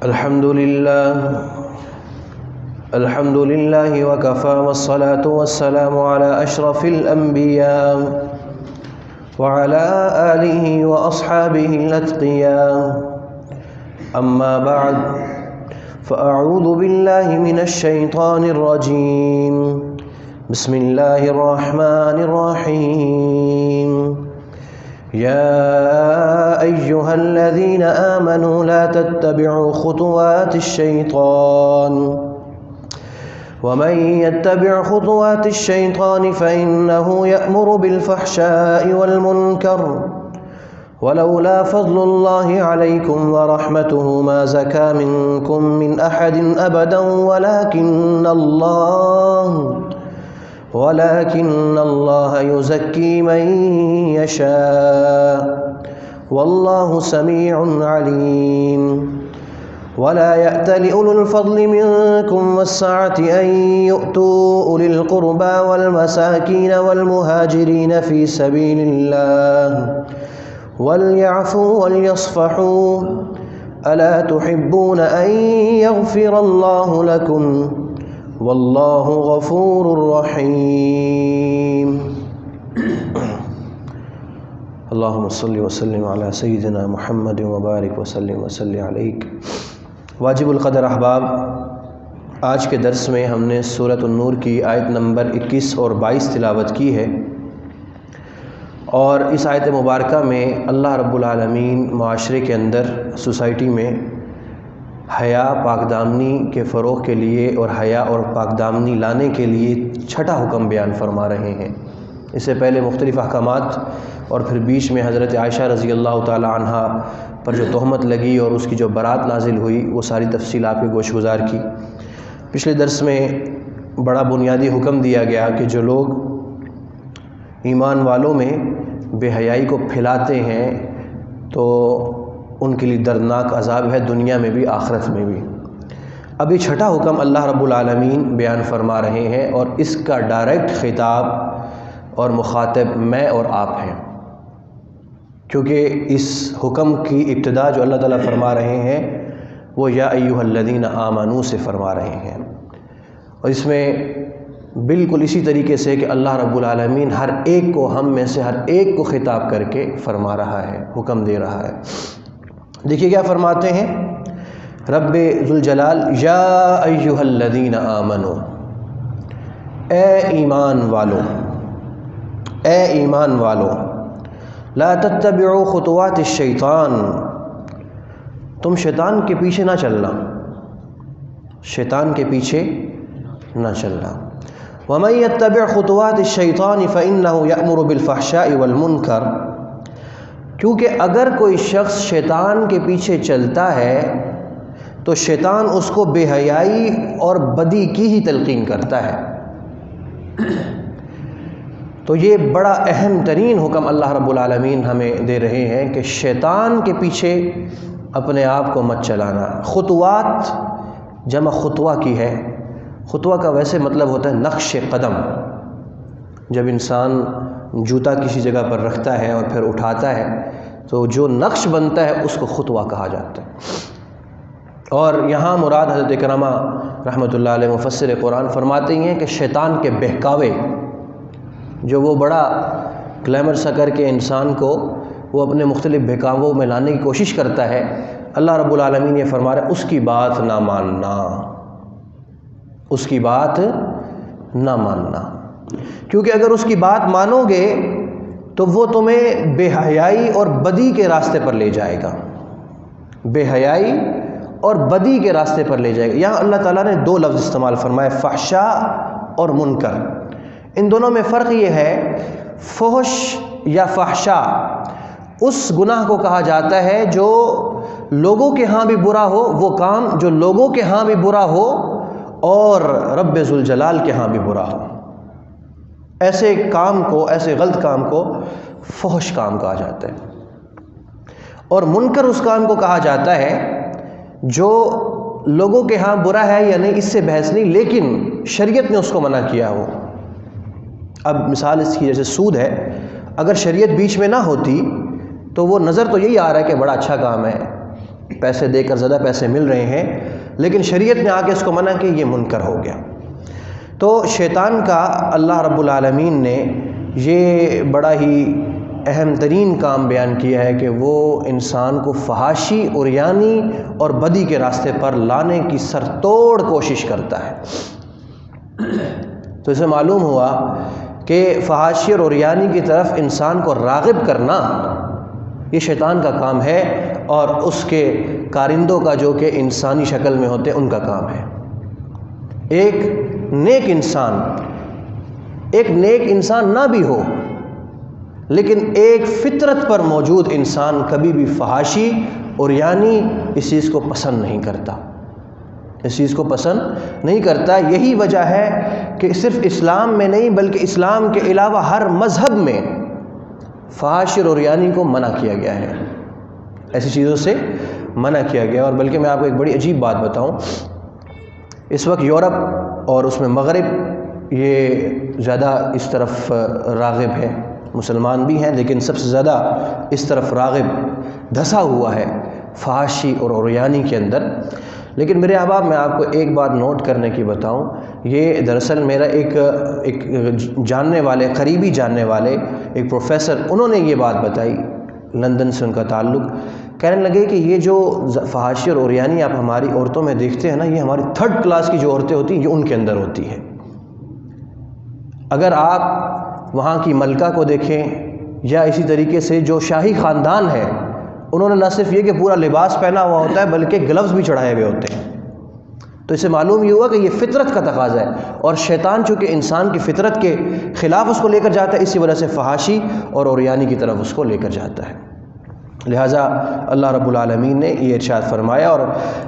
الحمد لله وكفى والصلاة والسلام على أشرف الأنبياء وعلى آله وأصحابه الأتقياء. أما بعد، فأعوذ بالله من الشيطان الرجيم. بسم الله الرحمن الرحيم. يا أيها الذين آمنوا لا تتبعوا خطوات الشيطان ومن يتبع خطوات الشيطان فإنه يأمر بالفحشاء والمنكر ولولا فضل الله عليكم ورحمته ما زكى منكم من أحد أبدا ولكن الله يزكي من يشاء والله سميع عليم. ولا يأتل أولو الفضل منكم والسعة أن يؤتوا أولي القربى والمساكين والمهاجرين في سبيل الله وليعفوا وليصفحوا ألا تحبون أن يغفر الله لكم واللہ غفور رحیم. اللہم صلی وسلم علی سیدنا محمد وبارک وسلم وصلی علیک. واجب القدر احباب، آج کے درس میں ہم نے سورۃ النور کی آیت نمبر 21 اور 22 تلاوت کی ہے، اور اس آیت مبارکہ میں اللہ رب العالمین معاشرے کے اندر، سوسائٹی میں حیا پاک دامنی کے فروغ کے لیے اور حیا اور پاک دامنی لانے کے لیے چھٹا حکم بیان فرما رہے ہیں. اس سے پہلے مختلف احکامات اور پھر بیچ میں حضرت عائشہ رضی اللہ تعالی عنہ پر جو تہمت لگی اور اس کی جو برات نازل ہوئی، وہ ساری تفصیل آپ کے گوش گزار کی. پچھلے درس میں بڑا بنیادی حکم دیا گیا کہ جو لوگ ایمان والوں میں بے حیائی کو پھیلاتے ہیں تو ان کے لیے دردناک عذاب ہے، دنیا میں بھی آخرت میں بھی. ابھی چھٹا حکم اللہ رب العالمین بیان فرما رہے ہیں، اور اس کا ڈائریکٹ خطاب اور مخاطب میں اور آپ ہیں، کیونکہ اس حکم کی ابتدا جو اللہ تعالیٰ فرما رہے ہیں وہ یا ایھا الذین آمنوا سے فرما رہے ہیں، اور اس میں بالکل اسی طریقے سے کہ اللہ رب العالمین ہر ایک کو، ہم میں سے ہر ایک کو خطاب کر کے فرما رہا ہے، حکم دے رہا ہے. دیکھیے کیا فرماتے ہیں رب ذوالجلال، یا ایھا الذین آمنوا، اے ایمان والو، اے ایمان والو، لا تتبعوا خطوات الشیطان، تم شیطان کے پیچھے نہ چلنا، شیطان کے پیچھے نہ چلنا. ومن یتبع خطوات الشیطان فإنہ یأمر بالفحشاء والمنکر، کیونکہ اگر کوئی شخص شیطان کے پیچھے چلتا ہے تو شیطان اس کو بے حیائی اور بدی کی ہی تلقین کرتا ہے. تو یہ بڑا اہم ترین حکم اللہ رب العالمین ہمیں دے رہے ہیں کہ شیطان کے پیچھے اپنے آپ کو مت چلانا. خطوات جمع خطوہ کی ہے. خطوہ کا ویسے مطلب ہوتا ہے نقش قدم. جب انسان جوتا کسی جگہ پر رکھتا ہے اور پھر اٹھاتا ہے تو جو نقش بنتا ہے اس کو خطوہ کہا جاتا ہے. اور یہاں مراد حضرت اکرمہ رحمۃ اللہ علیہ مفسر قرآن فرماتے ہیں کہ شیطان کے بہکاوے، جو وہ بڑا گلیمر سا کر کے انسان کو وہ اپنے مختلف بہکاووں میں لانے کی کوشش کرتا ہے، اللہ رب العالمین یہ فرما رہا ہے اس کی بات نہ ماننا، اس کی بات نہ ماننا. کیونکہ اگر اس کی بات مانو گے تو وہ تمہیں بے حیائی اور بدی کے راستے پر لے جائے گا، بے حیائی اور بدی کے راستے پر لے جائے گا. یہاں اللہ تعالیٰ نے دو لفظ استعمال فرمائے، فحشاء اور منکر. ان دونوں میں فرق یہ ہے، فحش یا فحشاء اس گناہ کو کہا جاتا ہے جو لوگوں کے ہاں بھی برا ہو، وہ کام جو لوگوں کے ہاں بھی برا ہو اور رب ذوالجلال کے ہاں بھی برا ہو. ایسے کام کو، ایسے غلط کام کو فحش کام کہا جاتا ہے. اور منکر اس کام کو کہا جاتا ہے جو لوگوں کے ہاں برا ہے یا نہیں، اس سے بحث نہیں، لیکن شریعت نے اس کو منع کیا ہو. اب مثال اس کی جیسے سود ہے، اگر شریعت بیچ میں نہ ہوتی تو وہ نظر تو یہی آ رہا ہے کہ بڑا اچھا کام ہے، پیسے دے کر زیادہ پیسے مل رہے ہیں، لیکن شریعت نے آ کے اس کو منع کہ یہ منکر ہو گیا۔ تو شیطان کا اللہ رب العالمین نے یہ بڑا ہی اہم ترین کام بیان کیا ہے کہ وہ انسان کو فحاشی، عریانی اور بدی کے راستے پر لانے کی سر توڑ کوشش کرتا ہے۔ تو اسے معلوم ہوا کہ فحاشی اور عریانی کی طرف انسان کو راغب کرنا یہ شیطان کا کام ہے، اور اس کے کارندوں کا جو کہ انسانی شکل میں ہوتے ہیں ان کا کام ہے۔ ایک نیک انسان نہ بھی ہو، لیکن ایک فطرت پر موجود انسان کبھی بھی فحاشی، عریانی اس چیز کو پسند نہیں کرتا۔ یہی وجہ ہے کہ صرف اسلام میں نہیں بلکہ اسلام کے علاوہ ہر مذہب میں فحاشی اور عریانی کو منع کیا گیا ہے، ایسی چیزوں سے منع کیا گیا۔ اور بلکہ میں آپ کو ایک بڑی عجیب بات بتاؤں، اس وقت یورپ اور اس میں مغرب یہ زیادہ اس طرف راغب ہے، مسلمان بھی ہیں لیکن سب سے زیادہ اس طرف راغب دھسا ہوا ہے فحاشی اور عریانی کے اندر۔ لیکن میرے احباب، میں آپ کو ایک بات نوٹ کرنے کی بتاؤں، یہ دراصل میرا ایک جاننے والے، قریبی جاننے والے ایک پروفیسر، انہوں نے یہ بات بتائی، لندن سے ان کا تعلق، کہنے لگے کہ یہ جو فحاشی اور عریانی آپ ہماری عورتوں میں دیکھتے ہیں نا، یہ ہماری 3rd کلاس کی جو عورتیں ہوتی ہیں یہ ان کے اندر ہوتی ہے۔ اگر آپ وہاں کی ملکہ کو دیکھیں یا اسی طریقے سے جو شاہی خاندان ہے، انہوں نے نہ صرف یہ کہ پورا لباس پہنا ہوا ہوتا ہے بلکہ گلوز بھی چڑھائے ہوئے ہوتے ہیں۔ تو اسے معلوم یہ ہوا کہ یہ فطرت کا تقاضا ہے، اور شیطان چونکہ انسان کی فطرت کے خلاف اس کو لے کر جاتا ہے، اسی وجہ سے فحاشی اور عریانی کی طرف اس کو لے کر جاتا ہے۔ لہٰذا اللہ رب العالمین نے یہ ارشاد فرمایا، اور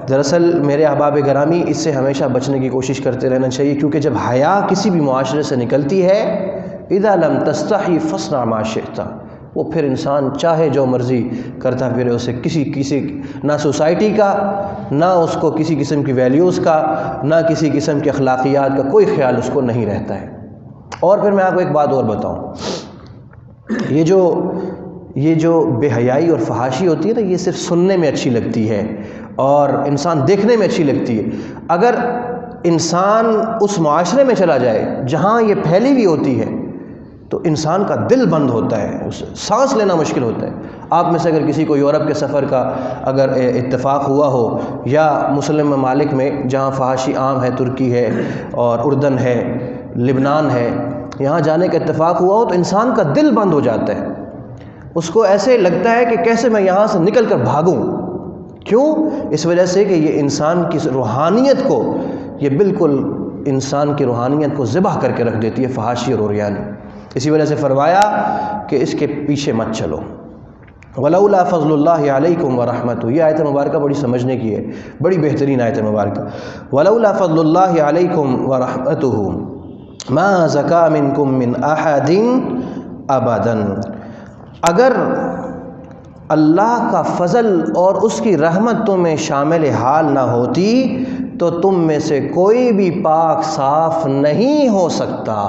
دراصل میرے احباب گرامی اس سے ہمیشہ بچنے کی کوشش کرتے رہنا چاہیے، کیونکہ جب حیا کسی بھی معاشرے سے نکلتی ہے، اذا لم تستحی فاصنع ما شئت، وہ پھر انسان چاہے جو مرضی کرتا پھرے، اسے کسی نہ سوسائٹی کا، نہ اس کو کسی قسم کی ویلیوز کا، نہ کسی قسم کی اخلاقیات کا کوئی خیال اس کو نہیں رہتا ہے۔ اور پھر میں آپ کو ایک بات اور بتاؤں، یہ جو بے حیائی اور فحاشی ہوتی ہے نا، یہ صرف سننے میں اچھی لگتی ہے اور انسان دیکھنے میں اچھی لگتی ہے۔ اگر انسان اس معاشرے میں چلا جائے جہاں یہ پھیلی ہوئی ہوتی ہے تو انسان کا دل بند ہوتا ہے، سانس لینا مشکل ہوتا ہے۔ آپ میں سے اگر کسی کو یورپ کے سفر کا اگر اتفاق ہوا ہو، یا مسلم ممالک میں جہاں فحاشی عام ہے، ترکی ہے اور اردن ہے، لبنان ہے، یہاں جانے کا اتفاق ہوا ہو تو انسان کا دل بند ہو جاتا ہے، اس کو ایسے لگتا ہے کہ کیسے میں یہاں سے نکل کر بھاگوں۔ کیوں؟ اس وجہ سے کہ یہ انسان کی روحانیت کو، یہ بالکل انسان کی روحانیت کو ذبح کر کے رکھ دیتی ہے فحاشی اور عریانی۔ اسی وجہ سے فرمایا کہ اس کے پیچھے مت چلو۔ ولولا فضل اللہ علیکم ورحمتہ، یہ آیت مبارکہ بڑی سمجھنے کی ہے، بڑی بہترین آیت مبارکہ۔ ولولا فضل اللہ علیکم ورحمتہ ما زکا منکم من احد ابدا، اگر اللہ کا فضل اور اس کی رحمت تم میں شامل حال نہ ہوتی تو تم میں سے کوئی بھی پاک صاف نہیں ہو سکتا،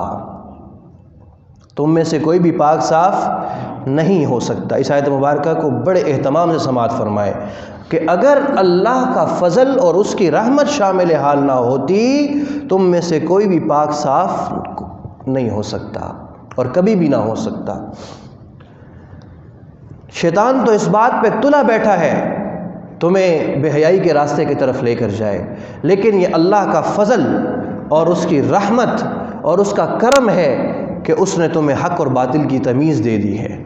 تم میں سے کوئی بھی پاک صاف نہیں ہو سکتا۔ اس آیت مبارکہ کو بڑے اہتمام سے سماعت فرمائے کہ اگر اللہ کا فضل اور اس کی رحمت شامل حال نہ ہوتی تم میں سے کوئی بھی پاک صاف نہیں ہو سکتا اور کبھی بھی نہ ہو سکتا۔ شیطان تو اس بات پہ تلا بیٹھا ہے تمہیں بے حیائی کے راستے کی طرف لے کر جائے، لیکن یہ اللہ کا فضل اور اس کی رحمت اور اس کا کرم ہے کہ اس نے تمہیں حق اور باطل کی تمیز دے دی ہے،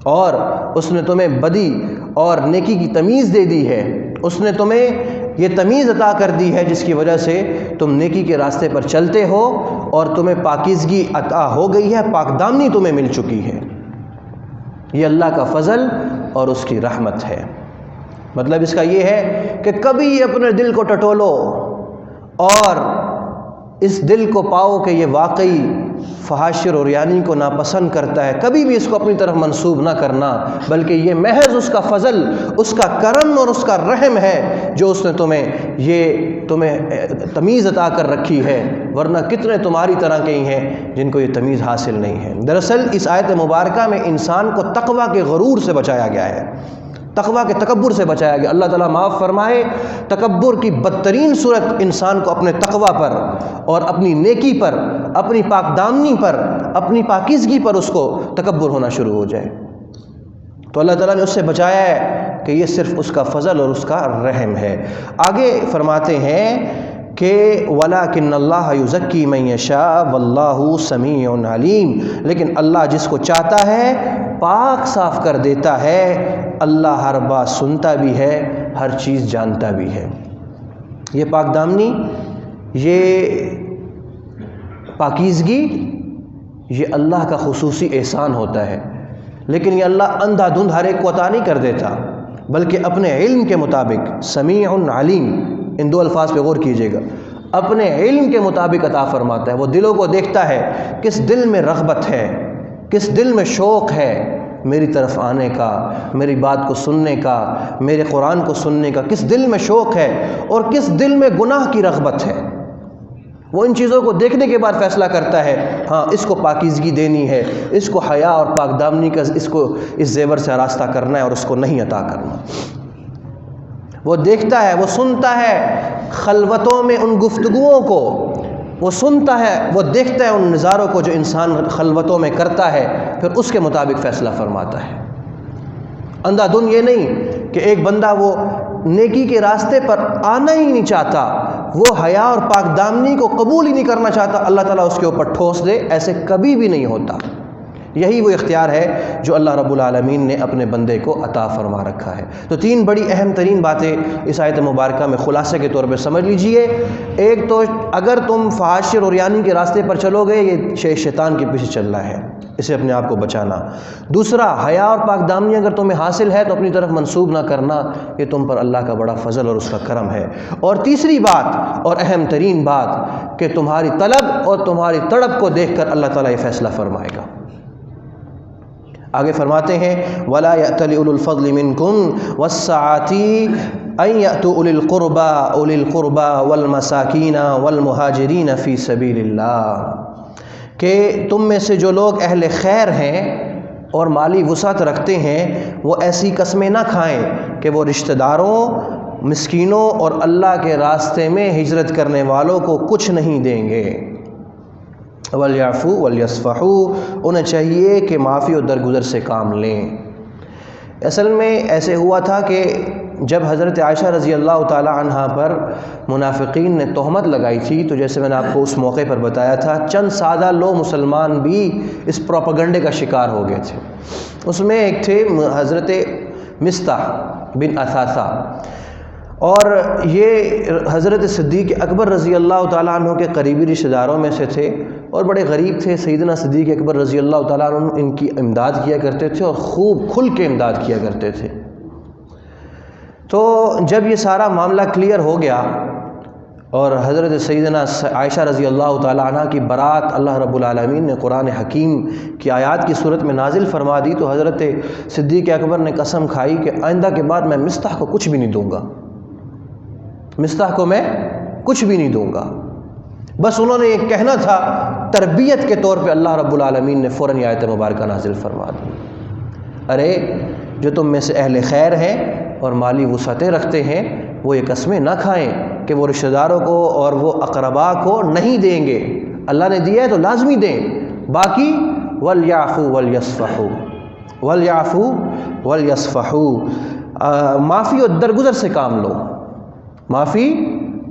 اور اس نے تمہیں بدی اور نیکی کی تمیز دے دی ہے، اس نے تمہیں یہ تمیز عطا کر دی ہے جس کی وجہ سے تم نیکی کے راستے پر چلتے ہو اور تمہیں پاکیزگی عطا ہو گئی ہے، پاک دامنی تمہیں مل چکی ہے۔ یہ اللہ کا فضل اور اس کی رحمت ہے۔ مطلب اس کا یہ ہے کہ کبھی اپنے دل کو ٹٹولو اور اس دل کو پاؤ کہ یہ واقعی فحاشی اور عریانی کو ناپسند کرتا ہے، کبھی بھی اس کو اپنی طرف منسوب نہ کرنا، بلکہ یہ محض اس کا فضل، اس کا کرم اور اس کا رحم ہے جو اس نے تمہیں تمیز عطا کر رکھی ہے، ورنہ کتنے تمہاری طرح کے ہی ہیں جن کو یہ تمیز حاصل نہیں ہے۔ دراصل اس آیت مبارکہ میں انسان کو تقویٰ کے غرور سے بچایا گیا ہے، تقویٰ کے تکبر سے بچایا گیا۔ اللہ تعالیٰ معاف فرمائے، تکبر کی بدترین صورت انسان کو اپنے تقویٰ پر اور اپنی نیکی پر، اپنی پاک دامنی پر، اپنی پاکیزگی پر اس کو تکبر ہونا شروع ہو جائے۔ تو اللہ تعالیٰ نے اس سے بچایا ہے کہ یہ صرف اس کا فضل اور اس کا رحم ہے۔ آگے فرماتے ہیں کہ وَلَٰكِنَّ اللَّهَ يُزَكِّي مَن يَشَاءُ وَاللَّهُ سَمِيعٌ عَلِيمٌ، لیکن اللہ جس کو چاہتا ہے پاک صاف کر دیتا ہے۔ اللہ ہر بات سنتا بھی ہے، ہر چیز جانتا بھی ہے۔ یہ پاک دامنی، یہ پاکیزگی، یہ اللہ کا خصوصی احسان ہوتا ہے، لیکن یہ اللہ اندھا دھند ہر ایک کو عطا نہیں کر دیتا، بلکہ اپنے علم کے مطابق، سمیع علیم، ان دو الفاظ پہ غور کیجئے گا، اپنے علم کے مطابق عطا فرماتا ہے۔ وہ دلوں کو دیکھتا ہے، کس دل میں رغبت ہے، کس دل میں شوق ہے میری طرف آنے کا، میری بات کو سننے کا، میرے قرآن کو سننے کا، کس دل میں شوق ہے اور کس دل میں گناہ کی رغبت ہے۔ وہ ان چیزوں کو دیکھنے کے بعد فیصلہ کرتا ہے، ہاں اس کو پاکیزگی دینی ہے، اس کو حیا اور پاک دامنی کا اس کو اس زیور سے آراستہ کرنا ہے اور اس کو نہیں عطا کرنا۔ وہ دیکھتا ہے، وہ سنتا ہے خلوتوں میں ان گفتگوؤں کو، وہ سنتا ہے، وہ دیکھتا ہے ان نظاروں کو جو انسان خلوتوں میں کرتا ہے، پھر اس کے مطابق فیصلہ فرماتا ہے۔ اندھا دھند یہ نہیں کہ ایک بندہ وہ نیکی کے راستے پر آنا ہی نہیں چاہتا، وہ حیا اور پاک دامنی کو قبول ہی نہیں کرنا چاہتا، اللہ تعالیٰ اس کے اوپر ٹھوس دے، ایسے کبھی بھی نہیں ہوتا۔ یہی وہ اختیار ہے جو اللہ رب العالمین نے اپنے بندے کو عطا فرما رکھا ہے۔ تو تین بڑی اہم ترین باتیں اس آیت مبارکہ میں خلاصے کے طور پہ سمجھ لیجئے۔ ایک تو اگر تم فحاشی اور عریانی کے راستے پر چلو گے، یہ شیطان کے پیچھے چلنا ہے، اسے اپنے آپ کو بچانا۔ دوسرا، حیا اور پاک دامنی اگر تمہیں حاصل ہے تو اپنی طرف منسوب نہ کرنا، یہ تم پر اللہ کا بڑا فضل اور اس کا کرم ہے۔ اور تیسری بات اور اہم ترین بات کہ تمہاری طلب اور تمہاری تڑپ کو دیکھ کر اللہ تعالیٰ یہ فیصلہ فرمائے گا۔ آگے فرماتے ہیں وَلَا يَأْتَلِ أُولُو الْفَضْلِ مِنْكُمْ وَالسَّعَةِ أَنْ يَأْتُوا أُولِي الْقُرْبَى وَالْمَسَاكِينَ وَالْمُهَاجِرِينَ فِي سَبِيلِ اللَّهِ، کہ تم میں سے جو لوگ اہل خیر ہیں اور مالی وسعت رکھتے ہیں، وہ ایسی قسمیں نہ کھائیں کہ وہ رشتہ داروں، مسکینوں اور اللہ کے راستے میں ہجرت کرنے والوں کو کچھ نہیں دیں گے۔ وَلْيَعْفُوا وَلْيَصْفَحُوا، انہیں چاہیے کہ معافی اور درگزر سے کام لیں۔ اصل میں ایسے ہوا تھا کہ جب حضرت عائشہ رضی اللہ تعالی عنہا پر منافقین نے تہمت لگائی تھی، تو جیسے میں نے آپ کو اس موقع پر بتایا تھا، چند سادہ لو مسلمان بھی اس پروپیگنڈے کا شکار ہو گئے تھے۔ اس میں ایک تھے حضرت مصطح بن اثاثہ، اور یہ حضرت صدیق اکبر رضی اللہ تعالیٰ عنہ کے قریبی رشتہ داروں میں سے تھے اور بڑے غریب تھے۔ سیدنا صدیق اکبر رضی اللہ تعالیٰ عنہ ان کی امداد کیا کرتے تھے اور خوب کھل کے امداد کیا کرتے تھے۔ تو جب یہ سارا معاملہ کلیئر ہو گیا اور حضرت سیدنا عائشہ رضی اللہ تعالیٰ عنہ کی برات اللہ رب العالمین نے قرآن حکیم کی آیات کی صورت میں نازل فرما دی، تو حضرت صدیق اکبر نے قسم کھائی کہ آئندہ کے بعد میں مصطح کو کچھ بھی نہیں دوں گا، مصطح کو میں کچھ بھی نہیں دوں گا۔ بس انہوں نے یہ کہنا تھا، تربیت کے طور پہ اللہ رب العالمین نے فوراً آیت مبارکہ نازل فرما دی، ارے جو تم میں سے اہل خیر ہیں اور مالی وسعتیں رکھتے ہیں، وہ یہ قسمیں نہ کھائیں کہ وہ رشتہ داروں کو اور وہ اقربا کو نہیں دیں گے، اللہ نے دیا ہے تو لازمی دیں۔ باقی وَلْيَعْفُوا وَلْيَصْفَحُوا، وَلْيَعْفُوا وَلْيَصْفَحُوا، معافی اور درگزر سے کام لو، معافی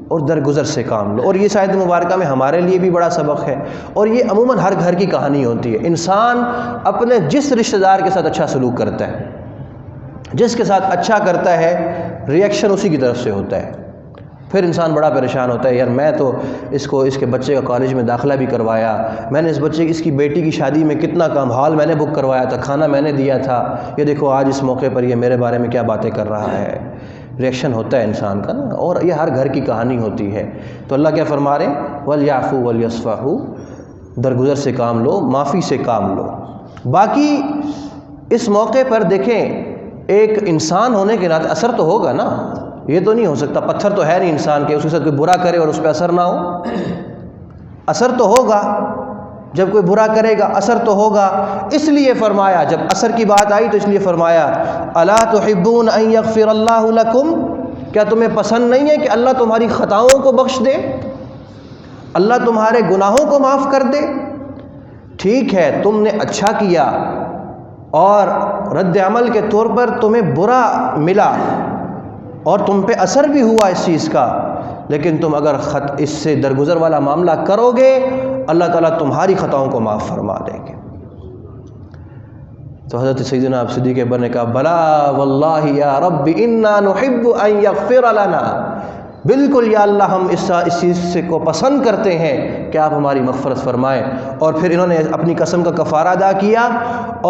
اور درگزر سے کام لو۔ اور یہ آیت مبارکہ میں ہمارے لیے بھی بڑا سبق ہے، اور یہ عموماً ہر گھر کی کہانی ہوتی ہے۔ انسان اپنے جس رشتہ دار کے ساتھ اچھا سلوک کرتا ہے، جس کے ساتھ اچھا کرتا ہے، ریئیکشن اسی کی طرف سے ہوتا ہے۔ پھر انسان بڑا پریشان ہوتا ہے، یار میں تو اس کے بچے کا کالج میں داخلہ بھی کروایا، میں نے اس کی بیٹی کی شادی میں کتنا کام، ہال میں نے بک کروایا تھا، کھانا میں نے دیا تھا، یہ دیکھو آج اس موقع پر یہ میرے بارے میں کیا باتیں کر رہا ہے۔ ریئیکشن ہوتا ہے انسان کا نا، اور یہ ہر گھر کی کہانی ہوتی ہے۔ تو اللہ کیا فرما رہے ہیں، وَلْيَعْفُوا وَلْيَصْفَحُوا، درگزر سے کام لو، معافی سے کام لو۔ باقی اس موقع پر دیکھیں، ایک انسان ہونے کے ناطے اثر تو ہوگا نا، یہ تو نہیں ہو سکتا، پتھر تو ہے نہیں انسان کے، اس کے ساتھ کوئی برا کرے اور اس پہ اثر نہ ہو، اثر تو ہوگا۔ جب کوئی برا کرے گا اثر تو ہوگا، اس لیے فرمایا، جب اثر کی بات آئی تو اس لیے فرمایا الا تحبون ان یغفر اللہ لکم، کیا تمہیں پسند نہیں ہے کہ اللہ تمہاری خطاؤں کو بخش دے، اللہ تمہارے گناہوں کو معاف کر دے؟ ٹھیک ہے تم نے اچھا کیا اور رد عمل کے طور پر تمہیں برا ملا اور تم پہ اثر بھی ہوا اس چیز کا، لیکن تم اگر اس سے درگزر والا معاملہ کرو گے اللہ تعالیٰ تمہاری خطاؤں کو معاف فرما دیں گے۔ تو حضرت سیدنا صدیق اکبر نے کہا بلا واللہ یا رب انا نحب ان یغفر لنا، بالکل یا اللہ ہم اس چیز سے کو پسند کرتے ہیں کہ آپ ہماری مغفرت فرمائیں۔ اور پھر انہوں نے اپنی قسم کا کفارہ ادا کیا،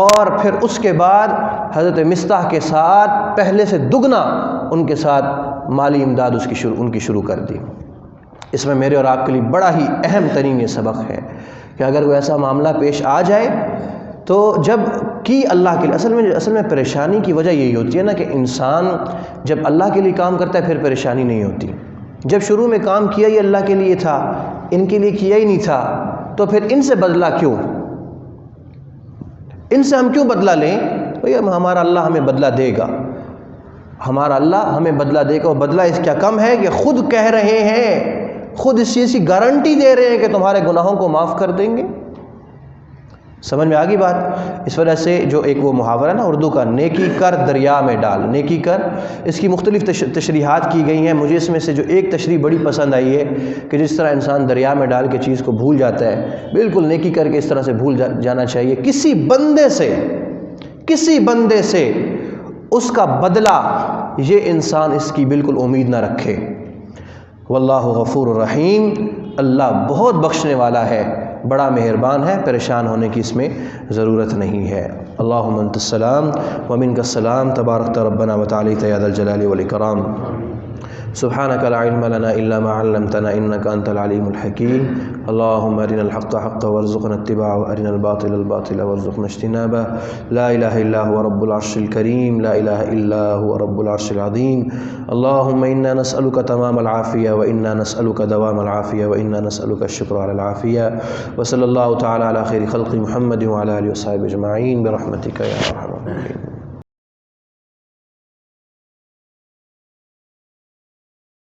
اور پھر اس کے بعد حضرت مصطح کے ساتھ پہلے سے دگنا ان کے ساتھ مالی امداد ان کی شروع کر دی۔ اس میں میرے اور آپ کے لیے بڑا ہی اہم ترین یہ سبق ہے کہ اگر کوئی ایسا معاملہ پیش آ جائے تو جب کی اللہ کے لیے، اصل میں پریشانی کی وجہ یہی ہوتی ہے نا کہ انسان جب اللہ کے لیے کام کرتا ہے پھر پریشانی نہیں ہوتی۔ جب شروع میں کام کیا ہی اللہ کے لیے تھا، ان کے لیے کیا ہی نہیں تھا، تو پھر ان سے بدلہ کیوں؟ ان سے ہم کیوں بدلہ لیں؟ بھئی ہمارا اللہ ہمیں بدلہ دے گا، ہمارا اللہ ہمیں بدلہ دے گا۔ اور بدلہ اس کیا کم ہے کہ خود کہہ رہے ہیں، خود اس چیز کی گارنٹی دے رہے ہیں کہ تمہارے گناہوں کو معاف کر دیں گے۔ سمجھ میں آ گئی بات؟ اس وجہ سے جو ایک وہ محاورہ نا اردو کا، نیکی کر دریا میں ڈال، نیکی کر، اس کی مختلف تشریحات کی گئی ہیں۔ مجھے اس میں سے جو ایک تشریح بڑی پسند آئی ہے کہ جس طرح انسان دریا میں ڈال کے چیز کو بھول جاتا ہے، بالکل نیکی کر کے اس طرح سے بھول جانا چاہیے۔ کسی بندے سے اس کا بدلہ یہ انسان اس کی بالکل امید نہ رکھے۔ واللہ غفور الرحیم، اللہ بہت بخشنے والا ہے، بڑا مہربان ہے، پریشان ہونے کی اس میں ضرورت نہیں ہے۔ اللہم انت السلام ومنک السلام، تبارکت ربنا وتعالیت یا ذا الجلال والاکرام، سبحانک لا علم لنا الا ما علمتنا انک انت العلیم الحکیم۔ اللہم ارنا الحق حقا وارزقنا اتباعه وارنا الباطل باطلا وارزقنا اجتنابه، لا الہ الا هو رب العرش الکریم، لا الہ الا هو رب العرش العظیم۔ اللہم انا نسألک تمام العافیہ وانا نسألک دوام العافیہ وانا نسألک الشکر علی العافیہ، وصلی اللہ تعالی علی خیر خلق محمد وعلی آلہ وصحبہ اجمعین برحمتک یا ارحم الراحمین۔